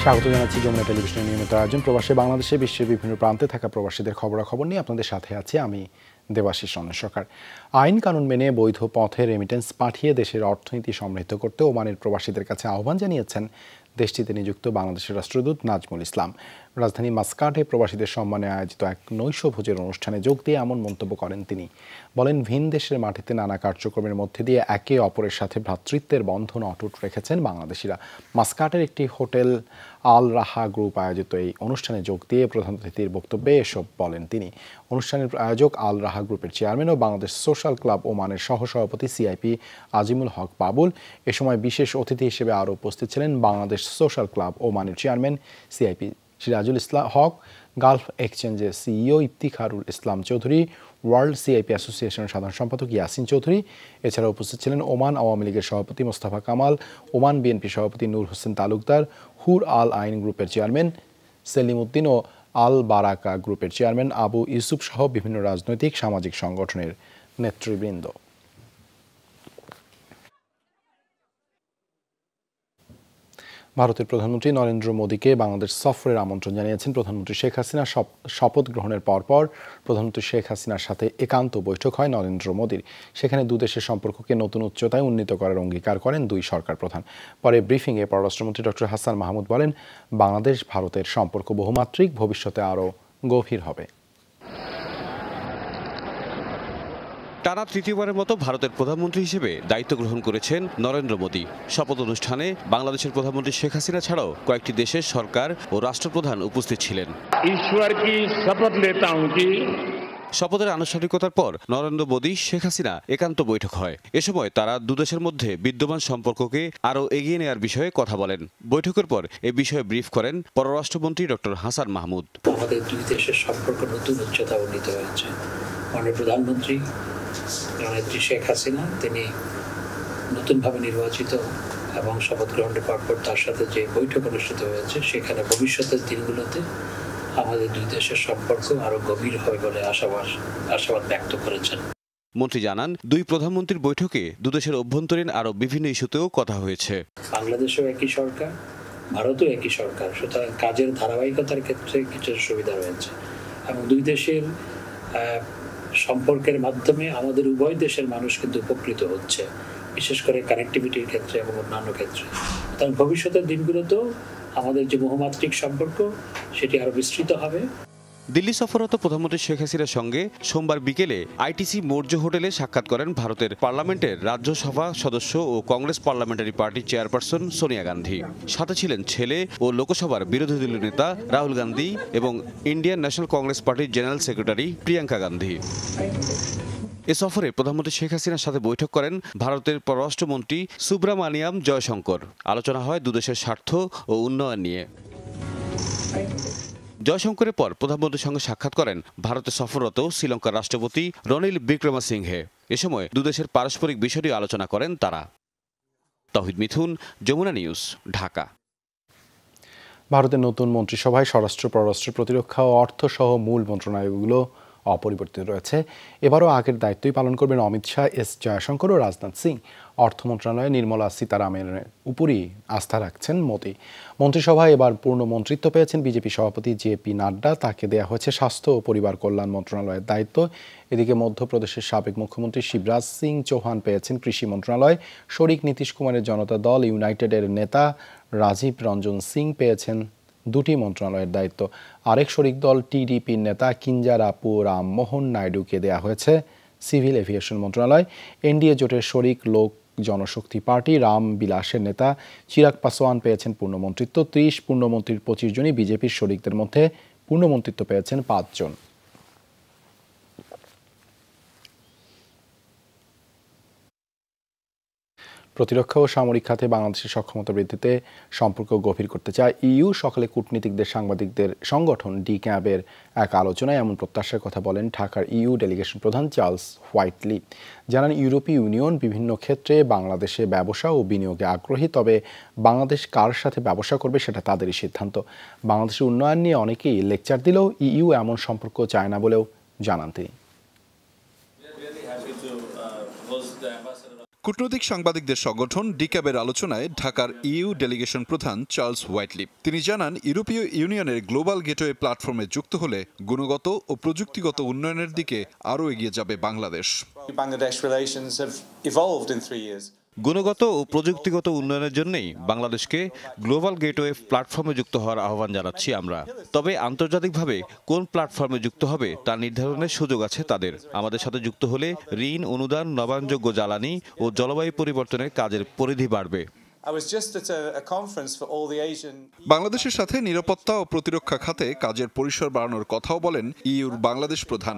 স্বাগত জানাচ্ছি যমুনা টেলিভিশনের নিয়মিত আয়োজন প্রবাসী বাংলাদেশে বিশ্বের বিভিন্ন প্রান্তে থাকা প্রবাসীদের খবরাখবর নিয়ে আপনাদের সাথে আছি আমি দেবাশিস রঞ্জন সরকার। আইন কানুন মেনে বৈধ পথে রেমিটেন্স পাঠিয়ে দেশের অর্থনীতি সমৃদ্ধ করতে ওমানের প্রবাসীদের কাছে আহ্বান জানিয়েছেন দেশটিতে নিযুক্ত বাংলাদেশের রাষ্ট্রদূত নাজমুল ইসলাম। রাজধানী মাস্কাটে প্রবাসীদের সম্মানে আয়োজিত এক নৈশভোজের অনুষ্ঠানে যোগ দিয়ে এমন মন্তব্য করেন তিনি। বলেন, ভিন দেশের মাটিতে নানা কার্যক্রমের মধ্যে দিয়ে একে অপরের সাথে ভ্রাতৃত্বের বন্ধন অটুট রেখেছেন বাংলাদেশিরা। মাস্কাটের একটি হোটেল আল রাহা গ্রুপ আয়োজিত এই অনুষ্ঠানে যোগ দিয়ে প্রধান অতিথির বক্তব্যে এসব বলেন তিনি। অনুষ্ঠানের আয়োজক আল রাহা গ্রুপের চেয়ারম্যান ও বাংলাদেশ সোশ্যাল ক্লাব ওমানের সহসভাপতি সিআইপি আজিমুল হক বাবুল। এ সময় বিশেষ অতিথি হিসেবে আরও উপস্থিত ছিলেন বাংলাদেশ সোশ্যাল ক্লাব ওমানের চেয়ারম্যান সিআইপি সিরাজুল ইসলাম হক, গালফ এক্সচেঞ্জের CEO ইফতিখারুল Islam Chowdhury, world CIP অ্যাসোসিয়েশনের সাধারণ সম্পাদক ইয়াসিন চৌধুরী। এছাড়া উপস্থিত ছিলেন ওমান আওয়ামী লীগের সভাপতি মোস্তফা কামাল, ওমান বিএনপি সভাপতি নূর হোসেন তালুকদার, হুর আল আইন গ্রুপের চেয়ারম্যান সেলিম উদ্দিন ও আল বারাকা গ্রুপের চেয়ারম্যান আবু ইউসুফ সহ বিভিন্ন রাজনৈতিক সামাজিক সংগঠনের নেতৃবৃন্দ। ভারতের প্রধানমন্ত্রী নরেন্দ্র মোদীকে বাংলাদেশ সফরের আমন্ত্রণ জানিয়েছেন প্রধানমন্ত্রী শেখ হাসিনা। শপথ গ্রহণের পরপর প্রধানমন্ত্রী শেখ হাসিনার সাথে একান্ত বৈঠক হয় নরেন্দ্র মোদীর। সেখানে দুদেশের সম্পর্ককে নতুন উচ্চতায় উন্নীত করার অঙ্গীকার করেন দুই সরকার প্রধান। পরে ব্রিফিংয়ে পররাষ্ট্রমন্ত্রী ডক্টর হাসান মাহমুদ বলেন, বাংলাদেশ ভারতের সম্পর্ক বহুমাত্রিক, ভবিষ্যতে আরও গভীর হবে। টানা তৃতীয়বারের মতো ভারতের প্রধানমন্ত্রী হিসেবে দায়িত্ব গ্রহণ করেছেন নরেন্দ্র মোদী। শপথ অনুষ্ঠানে বাংলাদেশের প্রধানমন্ত্রী শেখ হাসিনা ছাড়াও কয়েকটি দেশের সরকার ও রাষ্ট্রপ্রধান উপস্থিত ছিলেন। শপথের আনুষ্ঠানিকতার পর নরেন্দ্র মোদী শেখ হাসিনা একান্ত বৈঠক হয়। এ সময় তারা দুদেশের মধ্যে বিদ্যমান সম্পর্ককে আরও এগিয়ে নেওয়ার বিষয়ে কথা বলেন। বৈঠকের পর এ বিষয়ে ব্রিফ করেন পররাষ্ট্রমন্ত্রী ডক্টর হাসান মাহমুদ। আমাদের দুই দেশের সম্পর্ক নতুন উচ্চতা উন্নীত হয়েছে। মাননীয় প্রধানমন্ত্রী জননেত্রী শেখ হাসিনা তিনি নতুনভাবে নির্বাচিত এবং শপথ গ্রহণের পরপর তার সাথে যে বৈঠক অনুষ্ঠিত হয়েছে সেখানে ভবিষ্যতের দিনগুলোতে আমাদের দুই দেশের সম্পর্ক আরো গভীর হবে বলে আশাবাদ ব্যক্ত করেছেন। মন্ত্রী জানান, দুই প্রধানমন্ত্রীর বৈঠকে দুদেশের অভ্যন্তরীণ আরো বিভিন্ন ইস্যুতেও কথা হয়েছে। বাংলাদেশেও একই সরকার, ভারতেও একই সরকার, সুতরাং কাজের ধারাবাহিকতার ক্ষেত্রে কিছু সুবিধা রয়েছে এবং দুই দেশের সম্পর্কের মাধ্যমে আমাদের উভয় দেশের মানুষ কিন্তু উপকৃত হচ্ছে, বিশেষ করে কানেক্টিভিটির ক্ষেত্রে এবং অন্যান্য ক্ষেত্রে। তার ভবিষ্যতের দিনগুলোতেও আমাদের যে বহুমাত্রিক সম্পর্ক সেটি আরো বিস্তৃত হবে। দিল্লি সফররত প্রধানমন্ত্রী শেখ হাসিনার সঙ্গে সোমবার বিকেলে আইটিসি মৌর্য হোটেলে সাক্ষাৎ করেন ভারতের পার্লামেন্টের রাজ্যসভা সদস্য ও কংগ্রেস পার্লামেন্টারি পার্টির চেয়ারপারসন সোনিয়া গান্ধী। সাথে ছিলেন ছেলে ও লোকসভার বিরোধী দলীয় নেতা রাহুল গান্ধী এবং ইন্ডিয়ান ন্যাশনাল কংগ্রেস পার্টির জেনারেল সেক্রেটারি প্রিয়াঙ্কা গান্ধী। এ সফরে প্রধানমন্ত্রী শেখ হাসিনার সাথে বৈঠক করেন ভারতের পররাষ্ট্রমন্ত্রী সুব্রামানিয়াম জয়শঙ্কর। আলোচনা হয় দুদেশের স্বার্থ ও উন্নয়ন নিয়ে। জয়শঙ্করের পর প্রধানমন্ত্রীর সঙ্গে সাক্ষাৎ করেন ভারতে সফররত শ্রীলঙ্কার রাষ্ট্রপতি রনিল বিক্রমাসিংহে। এ সময় দুদেশের পারস্পরিক বিষয়টি আলোচনা করেন তারা। তৌহিদ মিথুন, যমুনা নিউজ, ঢাকা। ভারতের নতুন মন্ত্রিসভায় স্বরাষ্ট্র, পররাষ্ট্র, প্রতিরক্ষা ও অর্থ সহ মূল মন্ত্রণালয়গুলো অপরিবর্তিত রয়েছে। এবারও আগের দায়িত্বই পালন করবেন অমিত শাহ, এস জয়শঙ্কর ও রাজনাথ সিং। অর্থ মন্ত্রণালয়ে নির্মলা সীতারামনের উপরই আস্থা রাখছেন মোদী। মন্ত্রিসভায় এবার পূর্ণ মন্ত্রিত্ব পেয়েছেন বিজেপি সভাপতি জেপি নাড্ডা। তাকে দেয়া হয়েছে স্বাস্থ্য ও পরিবার কল্যাণ মন্ত্রণালয়ের দায়িত্ব। এদিকে মধ্যপ্রদেশের সাবেক মুখ্যমন্ত্রী শিবরাজ সিং চৌহান পেয়েছেন কৃষি মন্ত্রণালয়। শরিক নীতিশ কুমারের জনতা দল ইউনাইটেডের নেতা রাজীব রঞ্জন সিং পেয়েছেন দুটি মন্ত্রণালয়ের দায়িত্ব। আরেক শরিক দল টিডিপির নেতা কিঞ্জারাপু রাম মোহন নাইডুকে দেয়া হয়েছে সিভিল এভিয়েশন মন্ত্রণালয়। এনডিএ জোটের শরিক লোক জনশক্তি পার্টি রাম বিলাসের নেতা চিরাগ পাসওয়ান পেয়েছেন পূর্ণমন্ত্রিত্ব। 30 পূর্ণমন্ত্রীর 25 জনই বিজেপির শরিকদের মধ্যে পূর্ণমন্ত্রিত্ব পেয়েছেন 5 জন। প্রতিরক্ষা ও সামরিক খাতে বাংলাদেশের সক্ষমতা বৃদ্ধিতে সম্পর্ক গভীর করতে চায় ইইউ। সকালে কূটনীতিকদের সাংবাদিকদের সংগঠন ডি ক্যাবের এক আলোচনায় এমন প্রত্যাশার কথা বলেন ঢাকার ইইউ ডেলিগেশন প্রধান চার্লস হোয়াইটলি। জানান, ইউরোপীয় ইউনিয়ন বিভিন্ন ক্ষেত্রে বাংলাদেশে ব্যবসা ও বিনিয়োগে আগ্রহী, তবে বাংলাদেশ কার সাথে ব্যবসা করবে সেটা তাদেরই সিদ্ধান্ত। বাংলাদেশের উন্নয়ন নিয়ে অনেকেই লেকচার দিলেও ইইউ এমন সম্পর্ক চায় না বলেও জানান তিনি। কূটনৈতিক সাংবাদিকদের সংগঠন ডিক্যাবের আলোচনায় ঢাকার ইইউ ডেলিগেশন প্রধান চার্লস হোয়াইটলি তিনি জানান ইউরোপীয় ইউনিয়নের গ্লোবাল গেটওয়ে প্ল্যাটফর্মে যুক্ত হলে গুণগত ও প্রযুক্তিগত উন্নয়নের দিকে আরও এগিয়ে যাবে বাংলাদেশ। গুণগত ও প্রযুক্তিগত উন্নয়নের জন্যই বাংলাদেশকে গ্লোবাল গেটওয়ে প্ল্যাটফর্মে যুক্ত হওয়ার আহ্বান জানাচ্ছি আমরা। তবে আন্তর্জাতিকভাবে কোন প্ল্যাটফর্মে যুক্ত হবে তা নির্ধারণের সুযোগ আছে তাদের। আমাদের সাথে যুক্ত হলে ঋণ, অনুদান, নবায়নযোগ্য জ্বালানি ও জলবায়ু পরিবর্তনের কাজের পরিধি বাড়বে। বাংলাদেশের সাথে নিরাপত্তা ও প্রতিরক্ষা খাতে কাজের পরিসর বাড়ানোর কথাও বলেন ইইউর বাংলাদেশ প্রধান।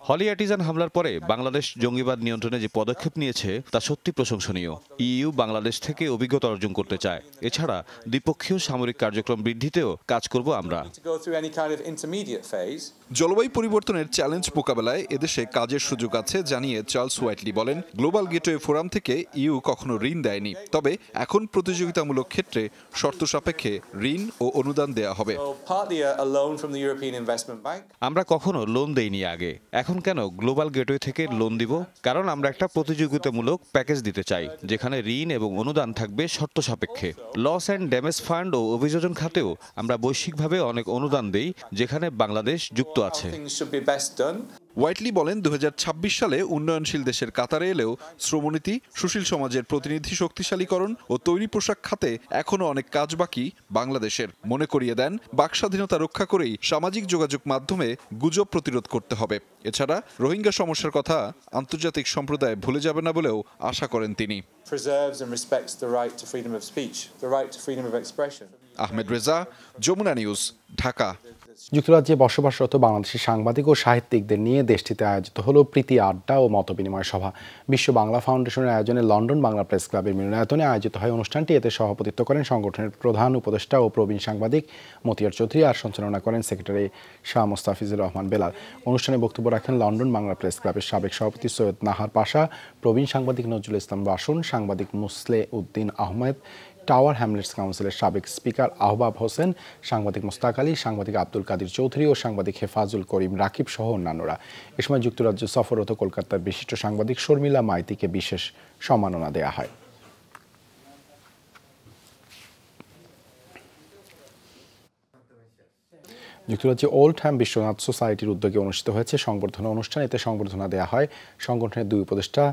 হলি আর্টিজান হামলার পরে বাংলাদেশ জঙ্গিবাদ নিয়ন্ত্রণে যে পদক্ষেপ নিয়েছে তা সত্যি প্রশংসনীয়। ইইউ বাংলাদেশ থেকে অভিজ্ঞতা অর্জন করতে চায়। এছাড়া দ্বিপক্ষীয় সামরিক কার্যক্রম বৃদ্ধিতেও কাজ করব আমরা। জলবায়ু পরিবর্তনের চ্যালেঞ্জ মোকাবেলায় এদেশে কাজের সুযোগ আছে জানিয়ে চার্লস হোয়াইটলি বলেন, গ্লোবাল গেটওয়ে ফোরাম থেকে ইইউ কখনো ঋণ দেয়নি, তবে এখন প্রতিযোগিতামূলক ক্ষেত্রে শর্ত সাপেক্ষে ঋণ ও অনুদান দেয়া হবে। আমরা কখনো লোন দেইনি আগে, এখন কেন গ্লোবাল গেটওয়ে থেকে লোন দিব? কারণ আমরা একটা প্রতিযোগিতামূলক প্যাকেজ দিতে চাই যেখানে ঋণ এবং অনুদান থাকবে শর্ত সাপেক্ষে। লস অ্যান্ড ড্যামেজ ফান্ড ও অভিযোজন খাতেও আমরা বৈশ্বিকভাবে অনেক অনুদান দেই যেখানে বাংলাদেশ যুক্ত আছে। হোয়াইটলি বলেন 2026 সালে উন্নয়নশীল দেশের কাতারে এলেও শ্রমনীতি, সুশীল সমাজের প্রতিনিধি শক্তিশালীকরণ ও তৈরি পোশাক খাতে এখনো অনেক কাজ বাকি বাংলাদেশের। মনে করিয়ে দেন, বাকস্বাধীনতা রক্ষা করেই সামাজিক যোগাযোগ মাধ্যমে গুজব প্রতিরোধ করতে হবে। এছাড়া রোহিঙ্গা সমস্যার কথা আন্তর্জাতিক সম্প্রদায় ভুলে যাবে না বলেও আশা করেন তিনি। আহমেদ রেজা, যমুনা নিউজ, ঢাকা। যুক্তরাজ্যে বসবাসরত বাংলাদেশি সাংবাদিক ও সাহিত্যিকদের নিয়ে দেশটিতে আয়োজিত হলো প্রীতি আড্ডা ও মতবিনিময় সভা। বিশ্ব বাংলা ফাউন্ডেশনের আয়োজনে লন্ডন বাংলা প্রেস ক্লাবের মিলনায়তনে আয়োজিত হয় অনুষ্ঠানটি। এতে সভাপতিত্ব করেন সংগঠনের প্রধান উপদেষ্টা ও প্রবীণ সাংবাদিক মতিয়ার চৌধুরী, আর সঞ্চালনা করেন সেক্রেটারি শাহ মোস্তাফিজুর রহমান বেলাল। অনুষ্ঠানে বক্তব্য রাখেন লন্ডন বাংলা প্রেস ক্লাবের সাবেক সভাপতি সৈয়দ নাহার পাশা, প্রবীণ সাংবাদিক নজরুল ইসলাম বাসন, সাংবাদিক মুসলে উদ্দিন আহমেদ, টাওয়ার হ্যামলেটস কাউন্সিলের সাবেক স্পিকার আহবাব হোসেন, সাংবাদিক মোস্তাক আলী, সাংবাদিক আব্দুল কাদির চৌধুরী ও সাংবাদিক হেফাজুল করিম রাকিব সহ অন্যান্যরা। এ সময় যুক্তরাজ্য সফররত কলকাতার বিশিষ্ট সাংবাদিক শর্মিলা মাইতিকে বিশেষ সম্মাননা দেয়া হয়। যুক্তরাজ্যে ওল্ড হ্যাম বিশ্বনাথ সোসাইটির উদ্যোগে অনুষ্ঠিত হয়েছে সংবর্ধনা অনুষ্ঠান। এতে সংবর্ধনা দেওয়া হয় সংগঠনের দুই উপদেষ্টা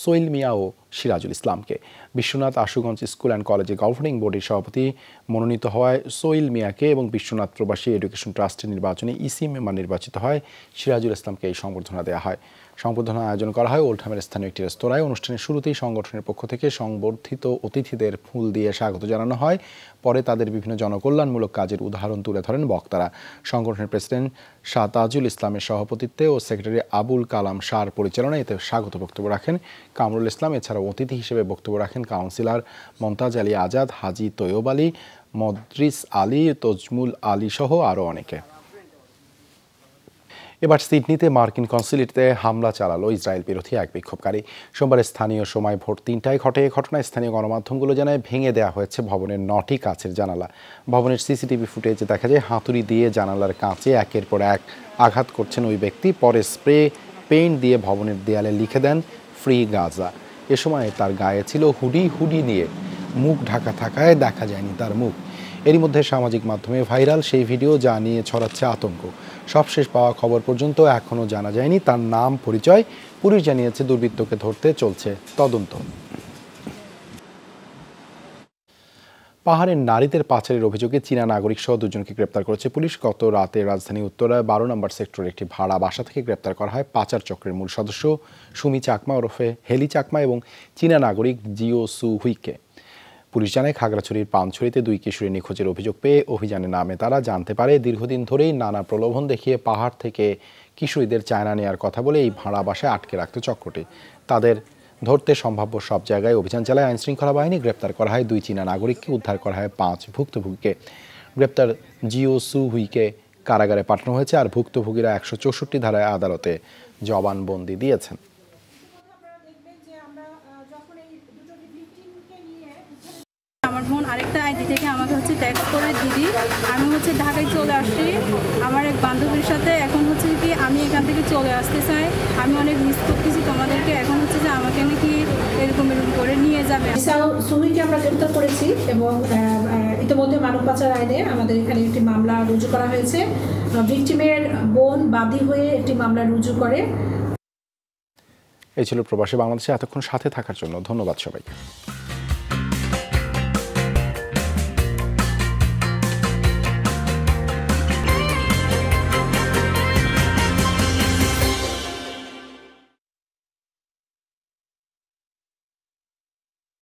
সোইল মিয়া ও সিরাজুল ইসলামকে। বিশ্বনাথ আশুগঞ্জ স্কুল অ্যান্ড কলেজে গভর্নিং বডির সভাপতি মনোনীত হওয়ায় সোইল মিয়াকে এবং বিশ্বনাথ প্রবাসী এডুকেশন ট্রাস্টের নির্বাচনে ইসি মেম্বার নির্বাচিত হয় সিরাজুল ইসলামকে এই সংবর্ধনা দেওয়া হয়। সংবর্ধনা আয়োজন করা হয় ওল্ড হ্যামের স্থানীয় একটি রেস্তোরাঁয়। অনুষ্ঠানের শুরুতেই সংগঠনের পক্ষ থেকে সংবর্ধিত অতিথিদের ফুল দিয়ে স্বাগত জানানো হয়। পরে তাদের বিভিন্ন জনকল্যাণমূলক কাজের উদাহরণ তুলে ধরেন বক্তারা। সংগঠনের প্রেসিডেন্ট শাহ তাজুল ইসলামের সভাপতিত্বে ও সেক্রেটারি আবুল কালাম শাহর পরিচালনায় এতে স্বাগত বক্তব্য রাখেন কামরুল ইসলাম। এছাড়াও অতিথি হিসেবে বক্তব্য রাখেন কাউন্সিলর মমতাজ আলী আজাদ, হাজি তৈয়ব আলী, মদ্রিস আলী, তজমুল আলী সহ আরও অনেকে। এবার সিডনিতে মার্কিন কনসুলেটে হামলা চালালো ইসরায়েল বিরোধী এক বিক্ষোভকারী। সোমবার স্থানীয় সময় ভোর ৩টায় ঘটে। ঘটনায় স্থানীয় গণমাধ্যমগুলো জানায় ভেঙে দেওয়া হয়েছে ভবনের ৯টি কাচের জানালা। ভবনের সিসিটিভি ফুটেজে দেখা যায় হাতুড়ি দিয়ে জানালার কাঁচে একের পর এক আঘাত করছেন ওই ব্যক্তি। পরে স্প্রে পেইন্ট দিয়ে ভবনের দেয়ালে লিখে দেন ফ্রি গাজা। এ সময় তার গায়ে ছিল হুডি নিয়ে মুখ ঢাকা থাকায় দেখা যায়নি তার মুখ। এরই মধ্যে সামাজিক মাধ্যমে ভাইরাল সেই ভিডিও, যা নিয়ে ছড়াচ্ছে আতঙ্ক। সবশেষ পাওয়া খবর পর্যন্ত এখনও জানা যায়নি তার নাম পরিচয়। পুলিশ জানিয়েছে দুর্বৃত্তকে ধরতে চলছে তদন্ত। পাহাড়ের নারীদের পাচারের অভিযোগে চীনা নাগরিক সহ দুজনকে গ্রেপ্তার করেছে পুলিশ। গত রাতে রাজধানী উত্তরায় ১২ নম্বর সেক্টরের একটি ভাড়া বাসা থেকে গ্রেপ্তার করা হয় পাচার চক্রের মূল সদস্য সুমি চাকমা ওরফে হেলি চাকমা এবং চীনা নাগরিক জিও সু হুইকে। পুলিশ জানায় খাগড়াছড়ির পানছড়িতে দুই কিশোরী নিখোঁজের অভিযোগ পেয়ে অভিযানে নামে তারা। জানতে পারে দীর্ঘদিন ধরেই নানা প্রলোভন দেখিয়ে পাহাড় থেকে কিশোরীদের চায়না নেওয়ার কথা বলে এই ভাড়া বাসায় আটকে রাখত চক্রটি। তাদের ধরতে সম্ভাব্য সব জায়গায় অভিযান চালায় আইনশৃঙ্খলা বাহিনী। গ্রেপ্তার করা হয় দুই চীনা নাগরিককে, উদ্ধার করা হয় ৫ ভুক্তভোগীকে। গ্রেপ্তার জিও সু হুইকে কারাগারে পাঠানো হয়েছে, আর ভুক্তভোগীরা ১৬৪ ধারায় আদালতে জবানবন্দি দিয়েছেন। আমার বোন আরেকটা আইডি থেকে আমাকে হচ্ছে টেক্সট করে দিদি আমি হচ্ছে ঢাকায় চলে আসছি আমার এক বান্ধবীর সাথে। এখন হচ্ছে কি আমি এখান থেকে চলে আসতে চাই, আমি অনেক মিস করতেছি তোমাদেরকে। এখন হচ্ছে যে আমাকে নাকি এরকম করে নিয়ে যাবে। সুহিকে আমরা গ্রেফতার করেছি এবং ইতিমধ্যে মানব পাচার আইনে আমাদের এখানে একটি মামলা রুজু করা হয়েছে। ভিকটিমের বোন বাদী হয়ে একটি মামলা রুজু করে। এই ছিল প্রবাসী বাংলাদেশে এতক্ষণ সাথে থাকার জন্য ধন্যবাদ সবাইকে।